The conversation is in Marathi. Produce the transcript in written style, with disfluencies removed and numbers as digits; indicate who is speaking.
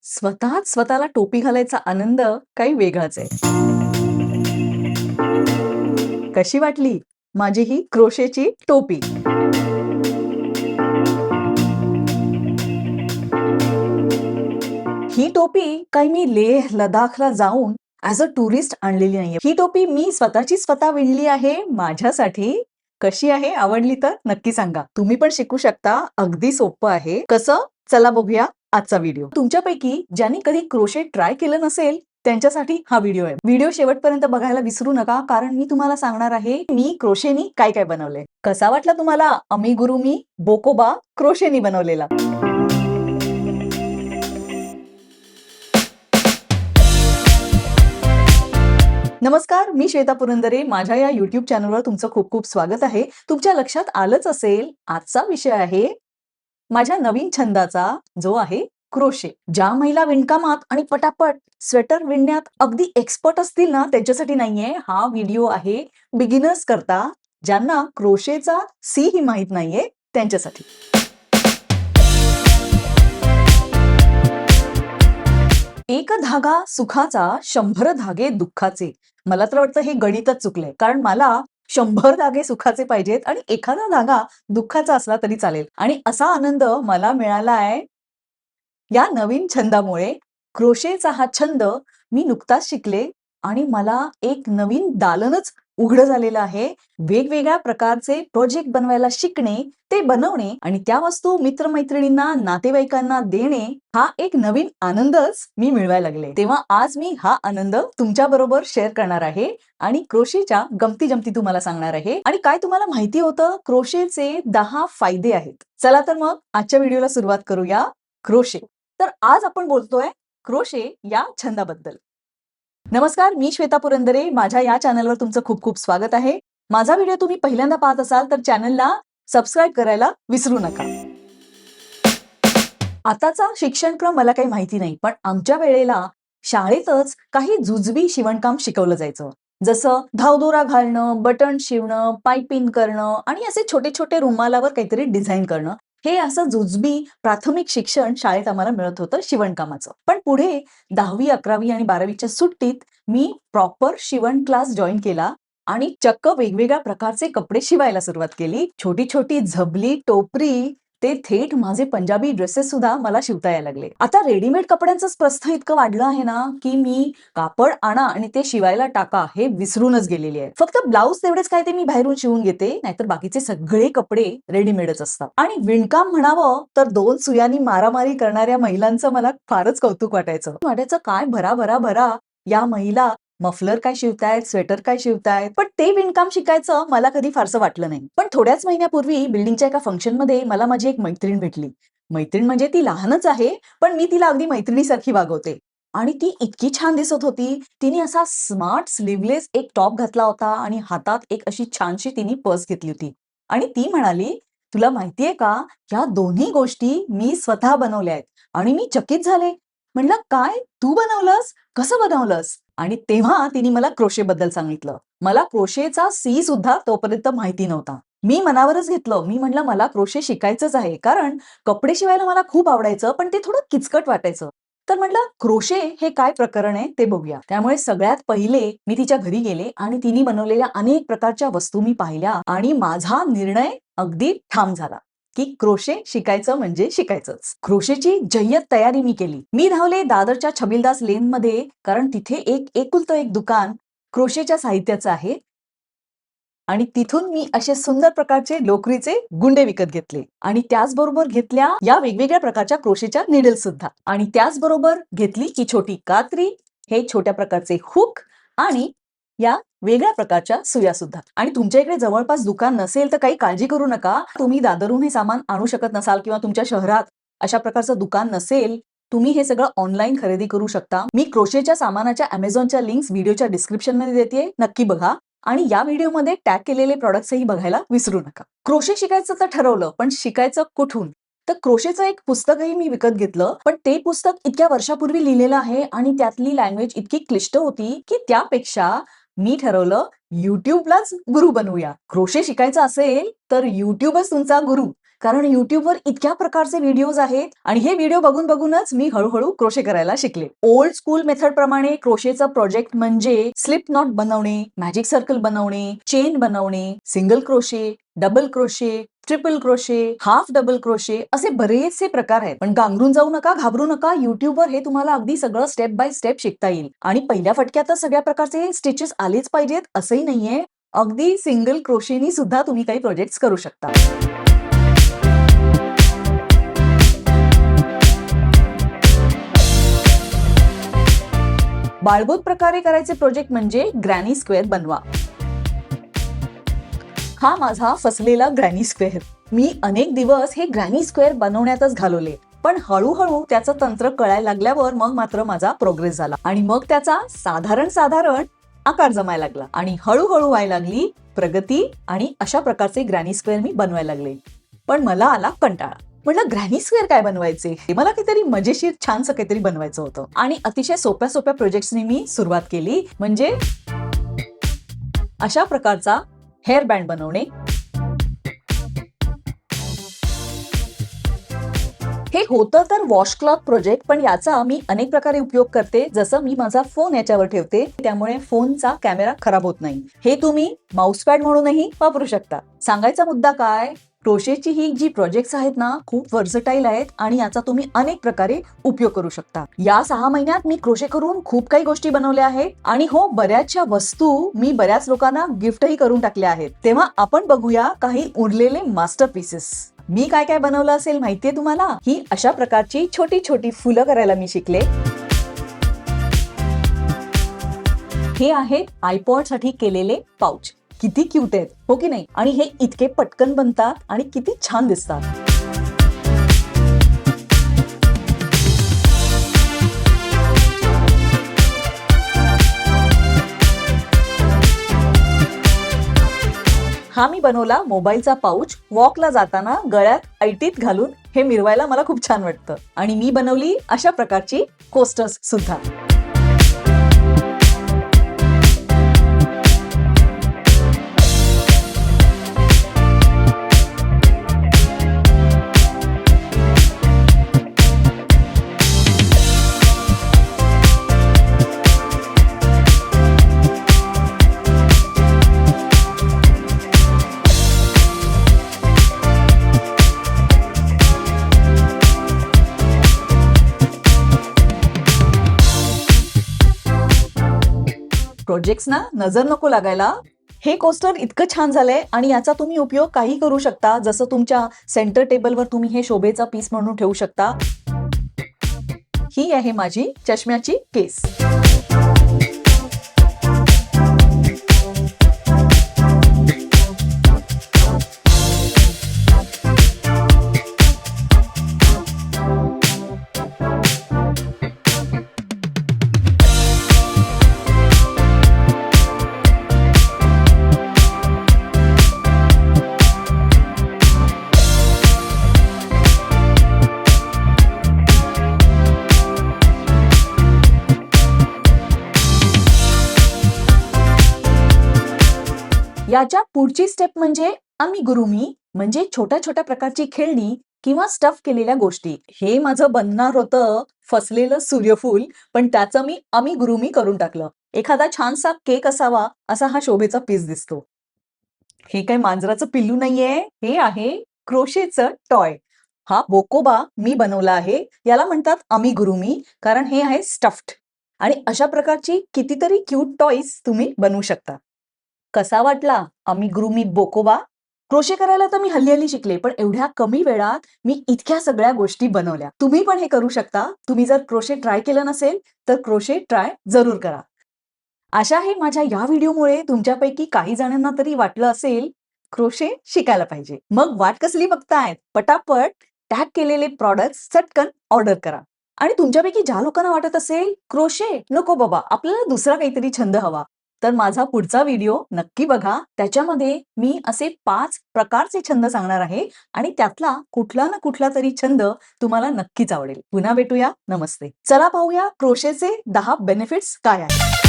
Speaker 1: स्वतःच स्वतःला टोपी घालायचा आनंद काही वेगळाच आहे. कशी वाटली माझी ही क्रोशेची टोपी? ही टोपी काही मी लेह लडाखला जाऊन ॲज अ टुरिस्ट आणलेली नाहीये. ही टोपी मी स्वतःची स्वतः विणली आहे माझ्यासाठी. कशी आहे? आवडली तर नक्की सांगा. तुम्ही पण शिकू शकता. अगदी सोपं आहे. कसं? चला बघूया आजचा व्हिडिओ. तुमच्यापैकी ज्यांनी कधी क्रोशेट ट्राय केलं नसेल त्यांच्यासाठी हा व्हिडिओ आहे. व्हिडिओ शेवटपर्यंत बघायला विसरू नका, कारण मी तुम्हाला सांगणार आहे मी क्रोशेनी काय काय बनवलंय. कसा वाटला तुम्हाला अमिगुरुमी बोकोबा क्रोशेनी बनवलेला? नमस्कार, मी श्वेता पुरंदरे. माझ्या या YouTube चॅनलवर तुमचं खूप खूप स्वागत आहे. तुमच्या लक्षात आलंच असेल, आजचा विषय आहे माझ्या नवीन छंदाचा, जो आहे क्रोशे. ज्या महिला विणकामात आणि पटापट स्वेटर विणण्यात अगदी एक्सपर्ट असतील ना, त्यांच्यासाठी नाहीये हा व्हिडिओ आहे. बिगिनर्स करता, ज्यांना क्रोशेचा सी ही माहित नाहीये त्यांच्यासाठी. एक धागा सुखाचा 100 धागे दुःखाचे. मला तर वाटतं हे गणितच चुकलंय, कारण मला 100 धागे सुखाचे पाहिजेत आणि एखादा धागा दुःखाचा असला तरी चालेल. आणि असा आनंद मला मिळाला आहे या नवीन छंदामुळे. क्रोशेचा हा छंद मी नुकताच शिकले आणि मला एक नवीन दालनच उघडं झालेलं आहे. वेगवेगळ्या प्रकारचे प्रोजेक्ट बनवायला शिकणे, ते बनवणे आणि त्या वस्तू मित्रमैत्रिणींना, नातेवाईकांना देणे, हा एक नवीन आनंदच मी मिळवायला लागले. तेव्हा आज मी हा आनंद तुमच्या बरोबर शेअर करणार आहे आणि क्रोशेच्या गमती-जमती तुम्हाला सांगणार आहे. आणि काय तुम्हाला माहिती होतं, क्रोशेचे 10 फायदे आहेत. चला तर मग आजच्या व्हिडिओला सुरुवात करूया. क्रोशे. तर आज आपण बोलतोय क्रोशे या छंदाबद्दल. नमस्कार, मी श्वेता पुरंदरे. माझ्या या चॅनलवर तुमचं खूप खूप स्वागत आहे. माझा व्हिडिओ तुम्ही पहिल्यांदा पाहत असाल तर चॅनलला सबस्क्राईब करायला विसरू नका. आताचा शिक्षणक्रम मला काही माहिती नाही, पण आमच्या वेळेला शाळेतच काही जुजबी शिवणकाम शिकवलं जायचं. जसं धावदोरा घालणं, बटन शिवणं, पायपिंग करणं आणि असे छोटे छोटे रुमालावर काहीतरी डिझाईन करणं. हे असं जुजबी प्राथमिक शिक्षण शाळेत आम्हाला मिळत होतं शिवणकामाचं. पण पुढे 10वी, 11वी आणि 12वीच्या सुट्टीत मी प्रॉपर शिवण क्लास जॉईन केला आणि चक्क वेगवेगळ्या प्रकारचे कपडे शिवायला सुरुवात केली. छोटी छोटी झबली, टोपरी, ते थेट माझे पंजाबी ड्रेसेस सुद्धा मला शिवता यायला लागले. आता रेडीमेड कपड्यांचंच प्रस्थ इतकं वाढलं आहे ना, की मी कापड आणा आणि ते शिवायला टाका हे विसरूनच गेलेली आहे. फक्त ब्लाऊज तेवढेच काय ते मी बाहेरून शिवून घेते, नाहीतर बाकीचे सगळे कपडे रेडीमेडच असतात. आणि विणकाम म्हणावं तर 2 सुयांनी मारामारी करणाऱ्या महिलांचं मला फारच कौतुक वाटायचं काय भरा भरा भरा या महिला मफलर काय शिवतायत, स्वेटर काय शिवतायत. पण ते विणकाम शिकायचं मला कधी फारसं वाटलं नाही. पण थोड्याच महिन्यापूर्वी बिल्डिंगच्या एका फंक्शनमध्ये मला माझी एक मैत्रीण भेटली. मैत्रीण म्हणजे ती लहानच आहे, पण मी तिला अगदी मैत्रिणीसारखी वागवते. आणि ती इतकी छान दिसत होती. तिने असा स्मार्ट स्लीवलेस एक टॉप घातला होता आणि हातात एक अशी छानशी तिने पर्स घेतली होती. आणि ती म्हणाली, "तुला माहितीये का, ह्या दोन्ही गोष्टी मी स्वतः बनवल्या आहेत." आणि मी चकित झाले. म्हणलं, "काय? तू बनवलंस? कसं बनवलंस?" आणि तेव्हा तिने मला क्रोशेबद्दल सांगितलं. मला क्रोशेचा सी सुद्धा तोपर्यंत माहिती नव्हता. मी मनावरच घेतलं. मी म्हटलं मला क्रोशे शिकायचंच आहे. कारण कपडे शिवायला मला खूप आवडायचं, पण ते थोडं किचकट वाटायचं. तर म्हटलं क्रोशे हे काय प्रकरण आहे ते बघूया. त्यामुळे सगळ्यात पहिले मी तिच्या घरी गेले आणि तिने बनवलेल्या अनेक प्रकारच्या वस्तू मी पाहिल्या आणि माझा निर्णय अगदी ठाम झाला, की क्रोशे शिकायचं म्हणजे शिकायचंच. क्रोशेची जय्यत तयारी मी केली. मी धावले दादरच्या छबिलदास लेनमध्ये, कारण तिथे एक एकुलतं एक दुकान क्रोशेच्या साहित्याचं आहे. आणि तिथून मी असे सुंदर प्रकारचे लोकरीचे गुंडे विकत घेतले आणि त्याचबरोबर घेतल्या या वेगवेगळ्या प्रकारच्या क्रोशेच्या निडल्स सुद्धा. आणि त्याचबरोबर घेतली ही छोटी कात्री, हे छोट्या प्रकारचे हुक आणि या वेगळ्या प्रकारच्या सुया सुद्धा. आणि तुमच्या इकडे जवळपास दुकान नसेल तर काही काळजी करू नका. तुम्ही दादरहून हे सामान आणू शकत नसाल किंवा तुमच्या शहरात अशा प्रकारचं दुकान नसेल, तुम्ही हे सगळं ऑनलाईन खरेदी करू शकता. मी क्रोशेच्या सामानाच्या Amazonच्या लिंक्स व्हिडिओच्या डिस्क्रिप्शनमध्ये देतेय, नक्की बघा. आणि या व्हिडिओमध्ये टॅग केलेले प्रॉडक्ट्सही बघायला विसरू नका. क्रोशे शिकायचं तर ठरवलं, पण शिकायचं कुठून? तर क्रोशेचं एक पुस्तकही मी विकत घेतलं, पण ते पुस्तक इतक्या वर्षापूर्वी लिहिलेलं आहे आणि त्यातली लँग्वेज इतकी क्लिष्ट होती, की त्यापेक्षा मी ठरवलं YouTubeलाच गुरु बनवूया. क्रोशे शिकायचं असेल तर YouTubeच तुमचा गुरु. कारण युट्यूबवर इतक्या प्रकारचे व्हिडिओज आहेत आणि हे व्हिडिओ बघून बघूनच मी हळूहळू क्रोशे करायला शिकले. ओल्ड स्कूल मेथड प्रमाणे क्रोशेचा प्रोजेक्ट म्हणजे स्लिप नॉट बनवणे, मॅजिक सर्कल बनवणे, चेन बनवणे, single crochet, double crochet, triple crochet, half double crochet असे बरेचसे प्रकार आहेत. पण गांगरून जाऊ नका, घाबरू नका. युट्यूबवर हे तुम्हाला अगदी सगळं स्टेप बाय स्टेप शिकता येईल. आणि पहिल्या फटक्यातच सगळ्या प्रकारचे स्टिचेस आलेच पाहिजेत असंही नाहीये. अगदी सिंगल क्रोशेनी सुद्धा तुम्ही काही प्रोजेक्ट्स करू शकता. बाळबोध प्रकारे करायचे प्रोजेक्ट म्हणजे ग्रॅनी स्क्वेअर बनवा. हा माझा फसलेला ग्रॅनी स्क्वेअर. मी अनेक दिवस हे ग्रॅनी स्क्वेअर बनवण्यातच घालवले, पण हळूहळू त्याचं तंत्र कळायला लागल्यावर मग मात्र माझा प्रोग्रेस झाला आणि मग त्याचा साधारण आकार जमायला लागला आणि हळूहळू व्हायला लागली प्रगती आणि अशा प्रकारचे ग्रॅनी स्क्वेअर मी बनवायला लागले. पण मला आला कंटाळा. म्हटलं ग्रॅनी स्क्वेअर काय बनवायचे, मला काहीतरी मजेशीर छानसं काहीतरी बनवायचं होतं आणि अतिशय सोप्या प्रोजेक्ट्सनी मी सुरुवात केली. म्हणजे अशा प्रकारचा हेअर बँड बनवणे. हे होतं तर वॉशक्लॉथ प्रोजेक्ट, पण याचा मी अनेक प्रकारे उपयोग करते. जसं मी माझा फोन याच्यावर ठेवते, त्यामुळे फोनचा कॅमेरा खराब होत नाही. हे तुम्ही माउसपॅड म्हणूनही वापरू शकता. सांगायचा मुद्दा काय, क्रोशेची ही जी प्रोजेक्ट्स आहेत ना खूप वर्सटाईल आहेत आणि याचा तुम्ही अनेक प्रकारे उपयोग करू शकता. या 6 महिन्यात मी क्रोशे करून खूप काही गोष्टी बनवल्या आहेत आणि हो बऱ्याचशा वस्तू मी बऱ्याच लोकांना गिफ्टही करून टाकल्या आहेत. तेव्हा आपण बघूया काही उरलेले मास्टरपीसेस. मी काय काय बनवलं असेल माहितीये तुम्हाला? ही अशा प्रकारची छोटी फुलं करायला मी शिकले. हे आहेत आयपॉड साठी केलेले पाउच. किती क्यूट आहेत हो की नाही? आणि हे इतके पटकन बनतात आणि किती छान दिसतात. हा मी बनवला मोबाईलचा पाऊच. वॉकला जाताना गळ्यात ऐटीत घालून हे मिरवायला मला खूप छान वाटतं. आणि मी बनवली अशा प्रकारची कोस्टर्स सुद्धा. प्रोजेक्ट्स ना नजर नको लागायला. हे कोस्टर इतकं छान झालंय आणि याचा तुम्ही उपयोग काही करू शकता. जसं तुमच्या सेंटर टेबलवर तुम्ही हे शोभेचा पीस म्हणून ठेवू शकता. ही आहे माझी चष्म्याची केस. याच्या पुढची स्टेप म्हणजे अमिगुरुमी, म्हणजे छोट्या प्रकारची खेळणी किंवा स्टफ केलेल्या गोष्टी. हे माझं बनणार होतं फसलेलं सूर्यफूल, पण त्याचं मी अमिगुरुमी करून टाकलं. एखादा छानसा केक असावा असा हा शोभेचा पीस दिसतो. हे काय मांजराचं पिल्लू नाहीये, हे आहे क्रोशेचं टॉय. हा बोकोबा मी बनवला आहे. याला म्हणतात अमिगुरुमी कारण हे आहे स्टफ्ड. आणि अशा प्रकारची कितीतरी क्यूट टॉयज तुम्ही बनवू शकता. कसा वाटला अमिगुरुमी बोकोबा? क्रोशे करायला तर मी हल्ली शिकले, पण एवढ्या कमी वेळात मी इतक्या सगळ्या गोष्टी बनवल्या. तुम्ही पण हे करू शकता. तुम्ही जर क्रोशे ट्राय केलं नसेल तर क्रोशे ट्राय जरूर करा. आशा आहे माझ्या या व्हिडिओमुळे तुमच्यापैकी काही जणांना तरी वाटलं असेल क्रोशे शिकायला पाहिजे. मग वाट कसली बघतायत? पटापट टॅग केलेले प्रॉडक्ट्स चटकन ऑर्डर करा. आणि तुमच्यापैकी ज्या लोकांना वाटत असेल क्रोशे नको बाबा, आपल्याला दुसरा काहीतरी छंद हवा, तर माझा पुढचा व्हिडिओ नक्की बघा. त्याच्यामध्ये मी असे 5 प्रकारचे छंद सांगणार आहे आणि त्यातला कुठला ना कुठला तरी छंद तुम्हाला नक्कीच आवडेल. पुन्हा भेटूया. नमस्ते. चला पाहूया क्रोशेचे 10 बेनिफिट्स काय आहेत.